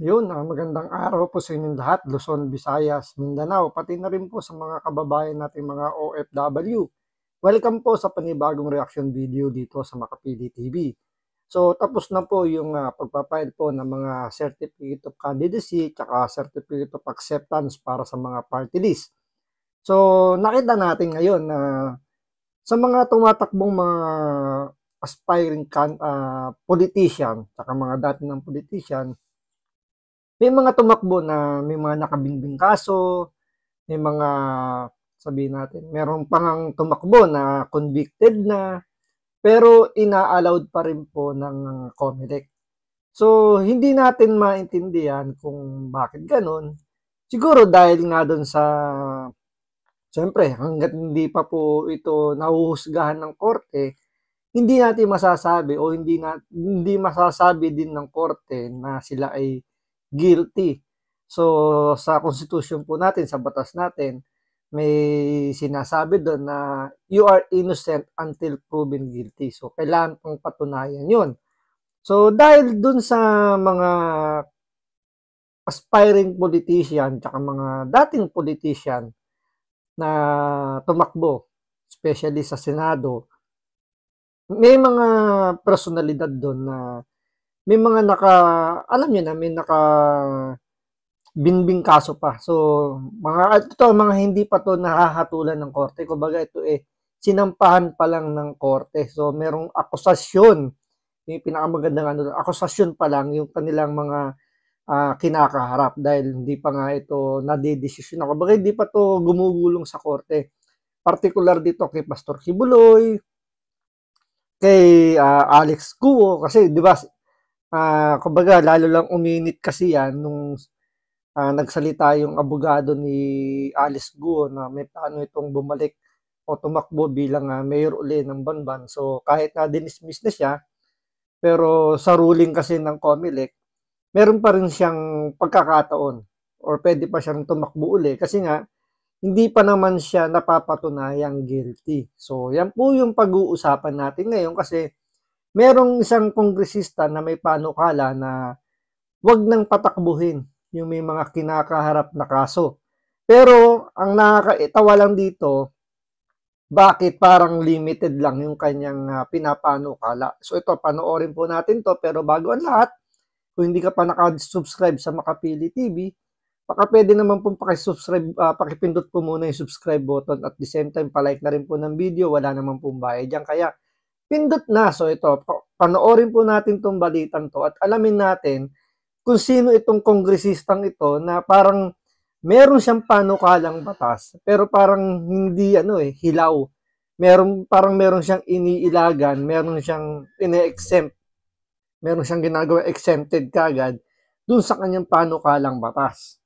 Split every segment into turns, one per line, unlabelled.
Magandang araw po sa inyong lahat, Luzon, Visayas, Mindanao, pati na rin po sa mga kababayan nating mga OFW. Welcome po sa panibagong reaction video dito sa Makapili TV. So, tapos na po yung pagpapile po ng mga Certificate of Candidacy at Certificate of Acceptance para sa mga party list. So, nakita natin ngayon na sa mga tumatakbong mga aspiring politician at mga dati ng politician, may mga tumakbo na may mga nakabinbing kaso, may mga sabihin natin, meron pa ngang tumakbo na convicted na, pero ina-allowed pa rin po ng COMELEC. So, hindi natin maintindihan kung bakit ganun. Siguro dahil nga doon sa, siyempre, hanggat hindi pa po ito nahuhusgahan ng korte, hindi natin masasabi o hindi masasabi din ng korte na sila ay guilty. So, sa constitution po natin, sa batas natin, may sinasabi doon na you are innocent until proven guilty. So, kailangan pong patunayan yun. So, dahil doon sa mga aspiring politician tsaka mga dating politician na tumakbo, especially sa Senado, may mga personalidad doon na may mga alam niyo na, may binbing kaso pa. So, mga hindi pa to nahahatulan ng korte. Kumbaga ito sinampahan pa lang ng korte. So, merong akusasyon. Yung pinakamagandang akusasyon pa lang yung kanilang mga kinakaharap dahil hindi pa nga ito nadidesisyon. Kumbaga hindi pa to gumugulong sa korte. Particular dito kay Pastor Kibuloy, kay Alex Guo, kasi di ba kumbaga lalo lang uminit kasi yan nung nagsalita yung abogado ni Alice Guo na may plano itong bumalik o tumakbo bilang mayor uli ng Banban. So kahit na dinismiss na siya, pero sa ruling kasi ng COMELEC, meron pa rin siyang pagkakataon or pwede pa siyang tumakbo uli kasi nga hindi pa naman siya napapatunayang guilty. So yan po yung pag-uusapan natin ngayon kasi merong isang kongresista na may panukala na wag nang patakbuhin yung may mga kinakaharap na kaso. Pero ang nakakaitawa lang dito, bakit parang limited lang yung kanyang pinapanukala. So ito, panoorin po natin to, pero bago ang lahat, kung hindi ka pa naka-subscribe sa Makapili TV, baka pwede naman pong pakisubscribe, pakipindot po muna yung subscribe button at the same time palike na rin po ng video, wala naman pong bayad dyan. Kaya pindot na. So ito, panoorin po natin tong balitan to at alamin natin kung sino itong kongresistang ito na parang meron siyang panukalang batas pero parang hindi hilaw. Meron siyang iniilagan, meron siyang ine-exempt, meron siyang ginagawa exempted kagad dun sa kanyang panukalang batas.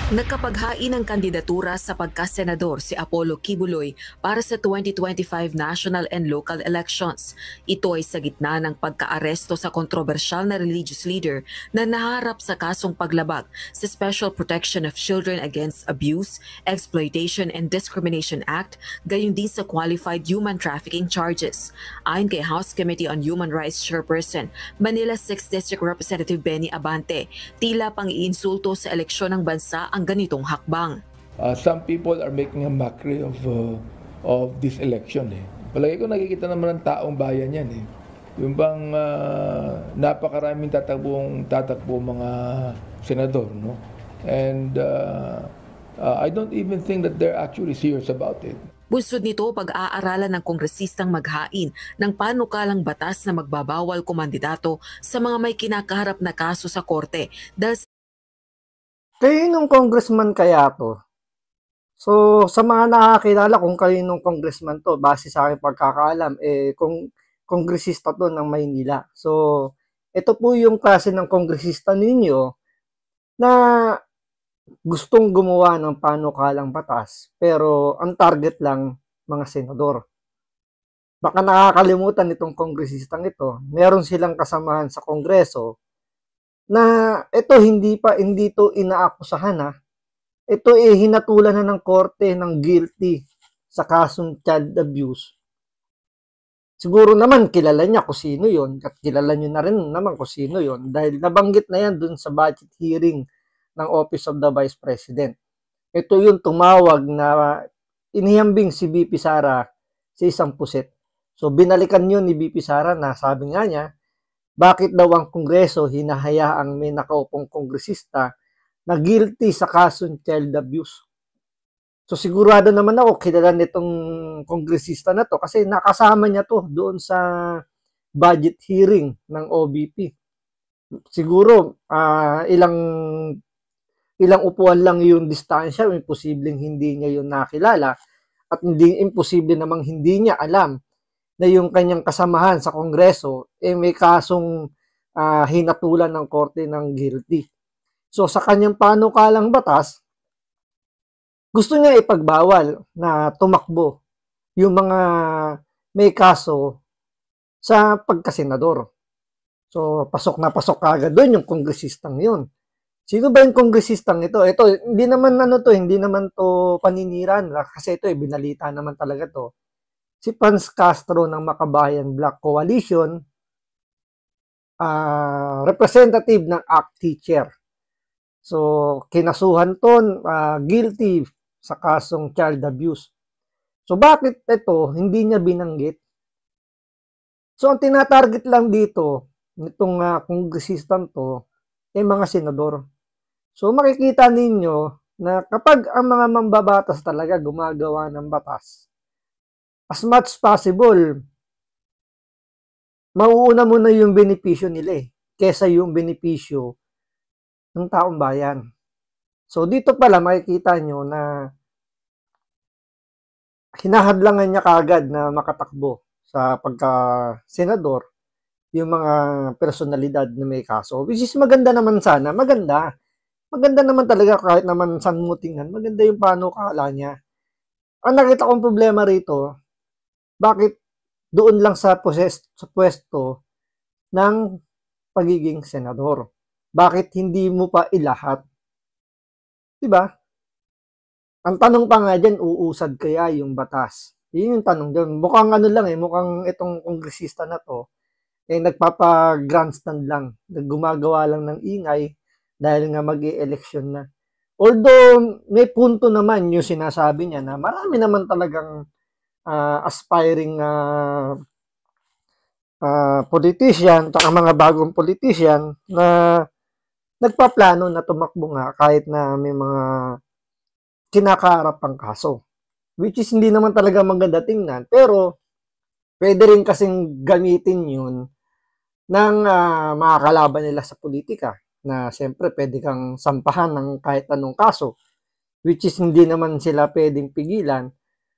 Nagkapaghain ng kandidatura sa pagkasenador si Apollo Kibuloy para sa 2025 national and local elections. Ito ay sa gitna ng pagkaaresto sa kontrobersyal na religious leader na naharap sa kasong paglabag sa Special Protection of Children Against Abuse, Exploitation and Discrimination Act, gayon din sa Qualified Human Trafficking charges. Ayon kay House Committee on Human Rights Chairperson, Manila 6th District Representative Benny Abante, tila pang-iinsulto sa eleksyon ng bansa ang ganitong hakbang.
Some people are making a mockery of this election. Palagi ko nakikita naman ng taong bayan yan. Yung bang napakaraming tatakbo mga senador, no? And I don't even think that they're actually serious about it.
Bunsod nito, pag-aaralan ng kongresistang maghain ng panukalang batas na magbabawal kumandidato sa mga may kinakaharap na kaso sa korte dahil
Kaninong congressman kaya to? So, sa mga nakakilala kung kaninong congressman to, base sa aking pagkakaalam, kung kongresista to ng Maynila. So, ito po yung klase ng kongresista ninyo na gustong gumawa ng panukalang batas, pero ang target lang mga senador. Baka nakakalimutan itong kongresistang ito, meron silang kasamahan sa kongreso na ito hindi to inaakusahan Ito hinatulan na ng korte ng guilty sa kasong child abuse. Siguro naman kilala niya kung sino yon at kilala niyo na rin naman kung sino yon dahil nabanggit na yan dun sa budget hearing ng Office of the Vice President. Ito yung tumawag na inihambing si VP Sara sa isang puset. So binalikan yun ni VP Sara na sabi nga niya, bakit daw ang Kongreso hinahayaang may nakaupong kongresista na guilty sa kasong child abuse. So sigurado naman ako kilala nitong kongresista na to kasi nakasama niya to doon sa budget hearing ng OVP. Siguro ilang upuan lang yung distansya, imposibleng hindi niya yun nakilala at hindi imposible namang hindi niya alam na yung kanyang kasamahan sa Kongreso may kasong hinatulan ng korte ng guilty. So sa kanyang panukalang batas, gusto niya ipagbawal na tumakbo yung mga may kaso sa pagkasenador. So, pasok na pasok agad doon yung kongresistang yun. Sino ba yung kongresistang ito? Ito, hindi naman to paniniraan kasi ito binalita naman talaga to. Si Franz Castro ng Makabayan Black Coalition, representative ng ACT teacher. So, kinasuhan to, guilty sa kasong child abuse. So, bakit ito hindi niya binanggit? So, ang tinatarget lang dito, nitong kongresistang to, mga senador. So, makikita ninyo na kapag ang mga mambabatas talaga gumagawa ng batas, as much possible, mauuna muna yung benepisyo nila kesa yung benepisyo ng taong bayan. So, dito pala makikita nyo na hinahadlangan niya kaagad na makatakbo sa pagka-senador yung mga personalidad na may kaso. Which is maganda naman sana. Maganda naman talaga kahit naman saan mo tingnan. Maganda yung panukala niya. Ang nakita kong problema rito, bakit doon lang sa pwesto ng pagiging senador? Bakit hindi mo pa ilahat? Diba? Ang tanong pa nga dyan, uusad kaya yung batas? Yun yung tanong dyan. Mukhang mukhang itong kongresista na to, nagpapa-grandstand lang. Gumagawa lang ng ingay dahil nga mag-i-election na. Although, may punto naman yung sinasabi niya na marami naman talagang aspiring politician, at mga bagong politician na nagpaplano na tumakbo nga kahit na may mga kinakaharap pang kaso. Which is hindi naman talaga maganda tingnan. Pero, pwede rin kasing gamitin yun ng mga kalaban nila sa politika. Na siyempre, pwede kang sampahan ng kahit anong kaso. Which is hindi naman sila pwedeng pigilan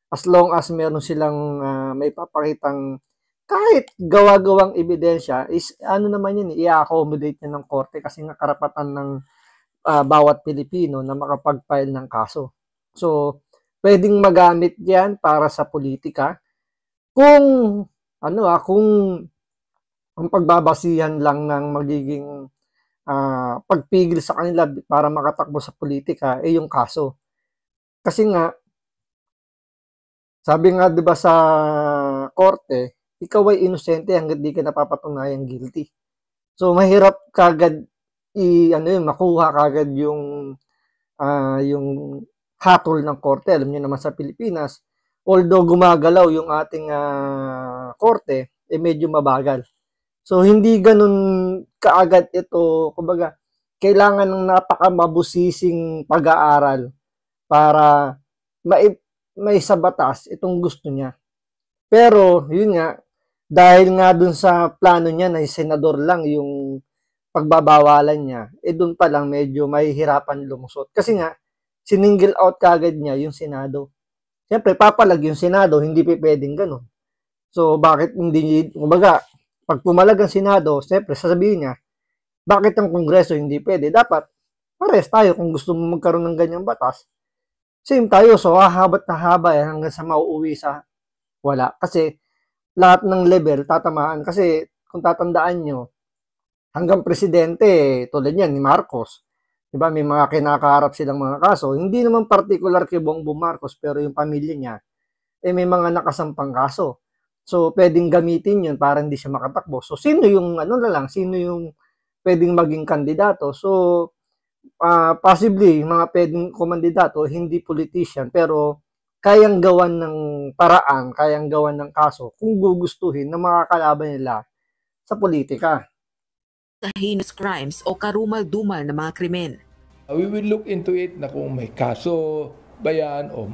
as long as meron silang may papakitang kahit gawa-gawang ebidensya is naman yun, i-accommodate niya ng korte kasi nga karapatan ng bawat Pilipino na makapag-file ng kaso. So, pwedeng magamit yan para sa politika kung kung ang pagbabasihan lang ng magiging pagpigil sa kanila para makatakbo sa politika yung kaso. Kasi nga, sabi nga 'di ba sa korte, ikaw ay inosente hangga't di ka napapatunayang guilty. So mahirap kagad makuha kagad yung hatol ng korte. Alam niyo naman sa Pilipinas, although gumagalaw yung ating korte, medyo mabagal. So hindi ganun kaagad ito, kumbaga, kailangan ng napakamabusising pag-aaral para may sa batas itong gusto niya. Pero, yun nga, dahil nga dun sa plano niya na senador lang yung pagbabawalan niya, dun pa lang medyo mahihirapan lumusot. Kasi nga, sininggle out kagad niya yung Senado. Siyempre, papalag yung Senado, hindi pwedeng ganun. So, bakit hindi, kumbaga, pag pumalag ang Senado, siyempre, sasabihin niya, bakit ang Kongreso hindi pwede? Dapat, pares tayo kung gusto mo magkaroon ng ganyang batas. Same tayo, so hahabat na haba hanggang sa mauuwi sa wala. Kasi lahat ng level tatamaan. Kasi kung tatandaan nyo, hanggang presidente, tulad yan ni Marcos, diba, may mga kinakaharap silang mga kaso. Hindi naman particular kay Bongbong Marcos, pero yung pamilya niya, may mga nakasampang kaso. So, pwedeng gamitin yun para hindi siya makatakbo. So, sino yung, sino yung pwedeng maging kandidato? So, possibly, mga pwedeng kumandidato, hindi politician, pero kayang gawan ng paraan, kayang gawan ng kaso kung gugustuhin ng mga kalaban nila sa politika.
Sa heinous crimes o karumal-dumal na mga krimen.
We will look into it na kung may kaso ba yan o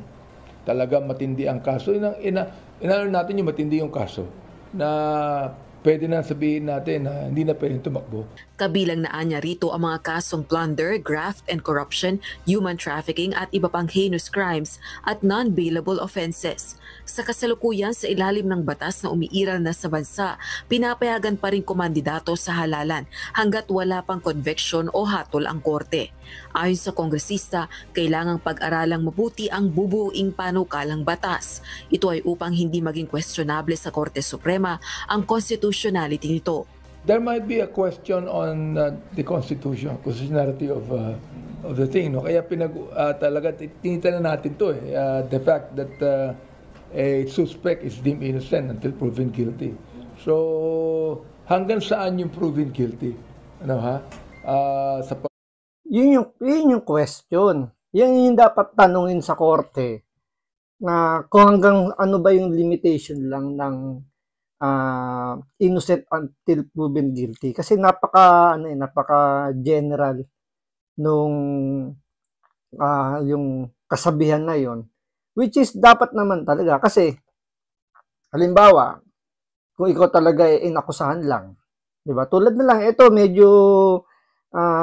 talaga matindi ang kaso. Inalo natin yung matindi yung kaso na pwede na sabihin natin na hindi na pwedeng tumakbo.
Kabilang na anya rito ang mga kasong plunder, graft and corruption, human trafficking at iba pang heinous crimes at non-bailable offenses. Sa kasalukuyan sa ilalim ng batas na umiiral na sa bansa, pinapayagan pa rin kumandidato sa halalan hanggat wala pang conviction o hatol ang korte. Ayon sa kongresista, kailangang pag-aralang mabuti ang bubuing panukalang batas. Ito ay upang hindi maging questionable sa Korte Suprema ang constitutionality nito.
There might be a question on the constitutionality of the thing. No? Kaya talaga tinitan na natin to the fact that a suspect is deemed innocent until proven guilty. So hanggang saan yung proven guilty? Ano ha?
Yun yung question. Yan yung dapat tanungin sa korte na kung hanggang ano ba yung limitation lang ng innocent until proven guilty. Kasi napaka general nung yung kasabihan na yon, which is dapat naman talaga kasi halimbawa kung ikaw talaga ay inakusahan lang, 'di ba? Tulad na lang ito, medyo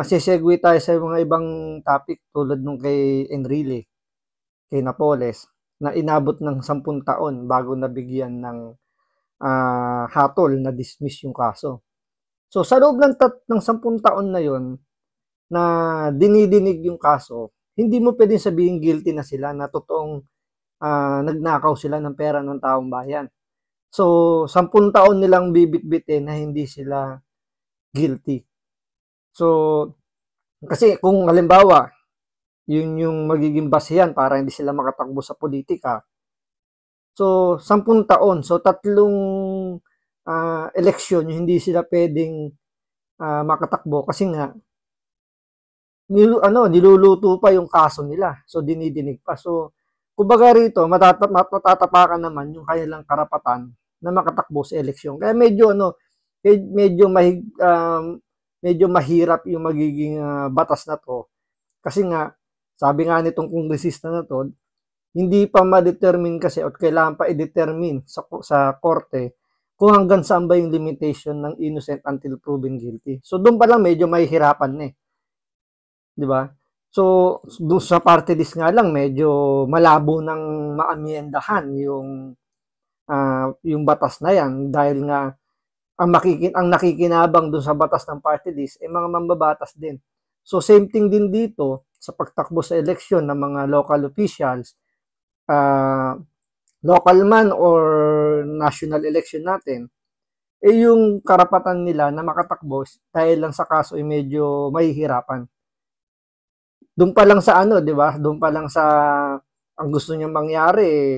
sesegue tayo sa mga ibang topic tulad nung kay Enrile, kay Napoles, na inabot ng 10 taon bago nabigyan ng hatol na dismiss yung kaso. So sa loob ng 10 taon na yon na dinidinig yung kaso, hindi mo pwedeng sabihin guilty na sila na totoong nagnakaw sila ng pera ng taong bayan. So 10 taon nilang bibit-bitin na hindi sila guilty. So kasi kung halimbawa yun yung magiging basehan para hindi sila makatakbo sa politika, so 10 taon, so 3 eleksyon yung hindi sila pwedeng makatakbo kasi nga niluluto pa yung kaso nila, so dinidinig pa. So kumbaga rito matatapakan naman yung kanilang karapatan na makatakbo sa eleksyon. Kaya medyo mahirap yung magiging batas na to kasi nga sabi nga nitong kongresista na to, hindi pa ma-determine kasi o kailangan pa i-determine sa korte kung hanggang saan ba yung limitation ng innocent until proven guilty. So doon pa lang medyo mahihirapan na 'di ba? So doon sa party list nga lang medyo malabo nang maamyendahan yung batas na yan dahil nga ang nakikinabang doon sa batas ng party list ay mga mambabatas din. So same thing din dito sa pagtakbo sa eleksyon ng mga local officials, local man or national election natin, yung karapatan nila na makatakbo dahil lang sa kaso ay medyo mahihirapan. Doon pa lang sa di ba? Doon pa lang sa ang gusto niyang mangyari,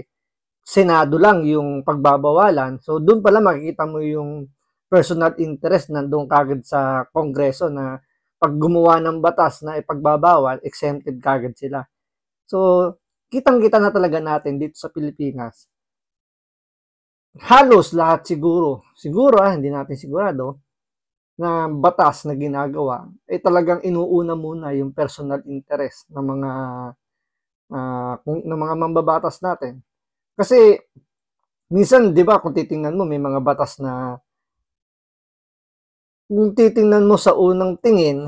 Senado lang yung pagbabawalan. So doon pa lang makikita mo yung personal interest nandoon kagad sa Kongreso na pag gumawa ng batas na ipagbabawal, exempted kagad sila. So, kitang-kita na talaga natin dito sa Pilipinas. Halos lahat siguro hindi natin sigurado, na batas na ginagawa, ay talagang inuuna muna yung personal interest ng mga mambabatas natin. Kasi, minsan, di ba, kung titingnan mo, may mga batas na kung titingnan mo sa unang tingin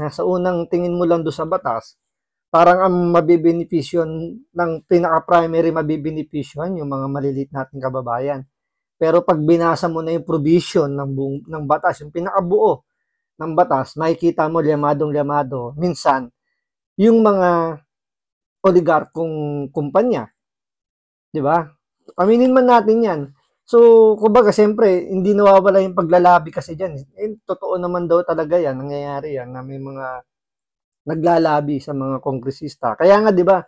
mo lang doon sa batas, parang ang mabibenepisyon ng pinaka-primary mabibenepisyon yung mga maliliit nating kababayan. Pero pag binasa mo na yung provision ng batas, yung pinakabuo ng batas, makikita mo liyamadong-liyamado minsan yung mga oligarkong kumpanya. 'Di ba? Aminin man natin 'yan. So, kumbaga, siyempre, hindi nawawala yung paglalabi kasi dyan. Totoo naman daw talaga yan, nangyayari yan, na may mga naglalabi sa mga kongresista. Kaya nga, di ba,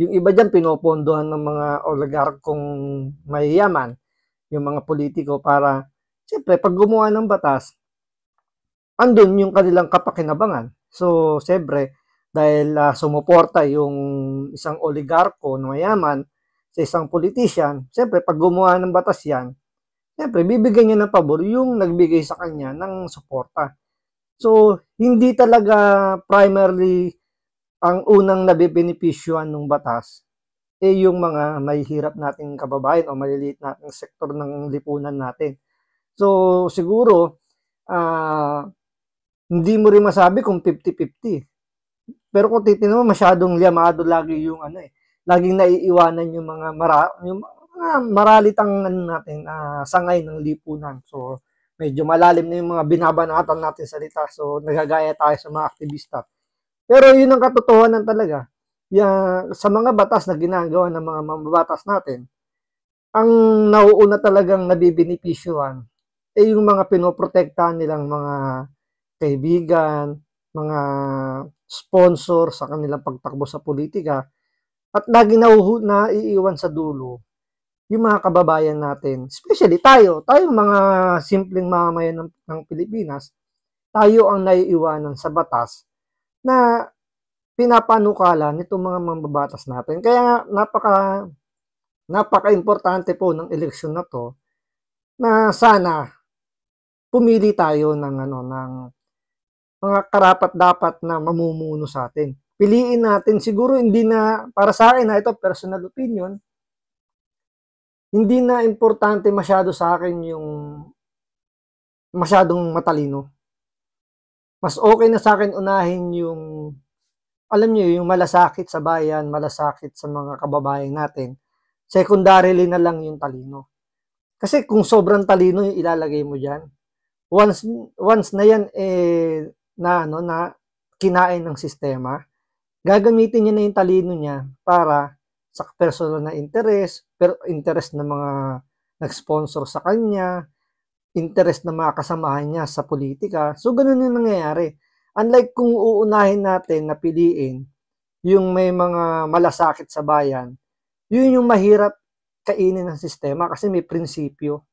yung iba dyan, pinopondohan ng mga oligarkong mayayaman. yung mga politiko para, siyempre, pag gumawa ng batas, andun yung kanilang kapakinabangan. So, siyempre, dahil sumuporta yung isang oligarko na mayaman sa isang politician, siyempre, pag gumawa ng batas yan, siyempre, bibigyan niya ng pabor yung nagbigay sa kanya ng suporta. So, hindi talaga primarily ang unang nabibenepisyuhan ng batas yung mga mahihirap nating kababayan o maliliit nating sektor ng lipunan natin. So, siguro, hindi mo rin masabi kung 50-50. Pero kung titignan mo, masyadong liyamado lagi yung laging naiiwanan yung mga maralitang natin, sangay ng lipunan. So, medyo malalim na yung mga binabanatan natin salita. So, nagagaya tayo sa mga aktivista. Pero yun ang katotohanan talaga. Sa mga batas na ginagawa ng mga mambabatas natin, ang nauuna talagang nabibenepisyuhan yung mga pinoprotektahan nilang mga kaibigan, mga sponsor sa kanilang pagtakbo sa politika, at lagi naiiwan sa dulo yung mga kababayan natin, especially tayong mga simpleng mamamayan ng Pilipinas, tayo ang naiiwanan sa batas na pinapanukala nitong mga mambabatas natin. Kaya napaka-importante po ng eleksyon na to na sana pumili tayo ng mga karapat-dapat na mamumuno sa atin. Piliin natin, siguro hindi na, para sa akin ito personal opinion, hindi na importante masyado sa akin yung masyadong matalino. Mas okay na sa akin unahin yung, alam niyo, yung malasakit sa bayan, malasakit sa mga kababayan natin. Secondarily na lang yung talino. Kasi kung sobrang talino yung ilalagay mo dyan, once na yan na kinain ng sistema, gagamitin niya na yung talino niya para sa personal na interest ng mga nag-sponsor sa kanya, interest ng mga kasamahan niya sa politika. So, ganun yung nangyayari. Unlike kung uunahin natin na piliin yung may mga malasakit sa bayan, yun yung mahirap kainin ng sistema kasi may prinsipyo.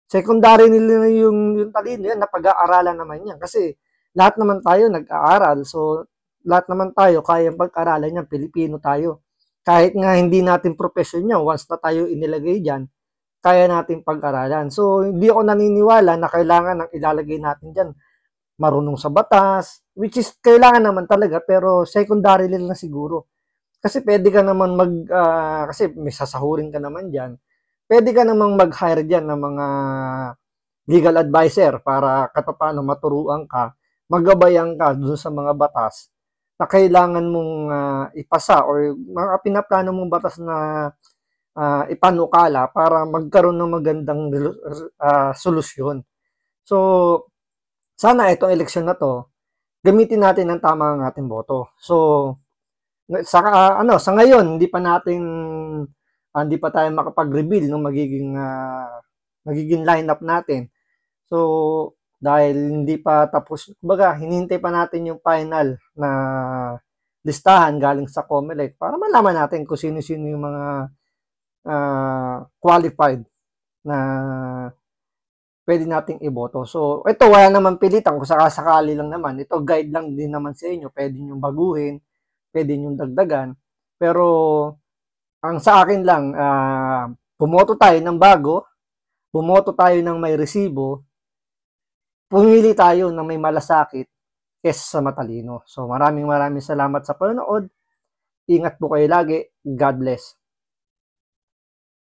Secondary nila yung talino yan, napag-aaralan naman yan. Kasi lahat naman tayo nag-aaral. So, lahat naman tayo kayang pag-aralan yan. Pilipino tayo. Kahit nga hindi natin profession yan, once na tayo inilagay dyan, kaya natin pag-aralan. So, hindi ako naniniwala na kailangan ng ilalagay natin dyan marunong sa batas, which is kailangan naman talaga, pero secondary lang siguro. Kasi pwede ka naman kasi may sasahurin ka naman dyan, pwede ka namang mag-hire dyan ng mga legal advisor para paano maturuan ka, magabayan ka dun sa mga batas na kailangan mong ipasa or mga pinaplano mong batas na ipanukala para magkaroon ng magandang solusyon. So, sana itong eleksyon na to, gamitin natin ng tama ang ating boto. So, sa ngayon, hindi pa tayo makapag-reveal ng magiging lineup natin. So, dahil hindi pa tapos, kumbaga, hinihintay pa natin yung final na listahan galing sa COMELEC para malaman natin kung sino-sino yung mga qualified na pwede nating iboto. So, ito wala naman pilitan kung sakasakali lang naman. Ito guide lang din naman sa inyo. Pwede nyo baguhin, pwede nyo dagdagan. Pero, ang sa akin lang, bumoto tayo ng bago, bumoto tayo ng may resibo, pumili tayo ng may malasakit kesa sa matalino. So, maraming salamat sa panonood. Ingat po kayo lagi. God bless.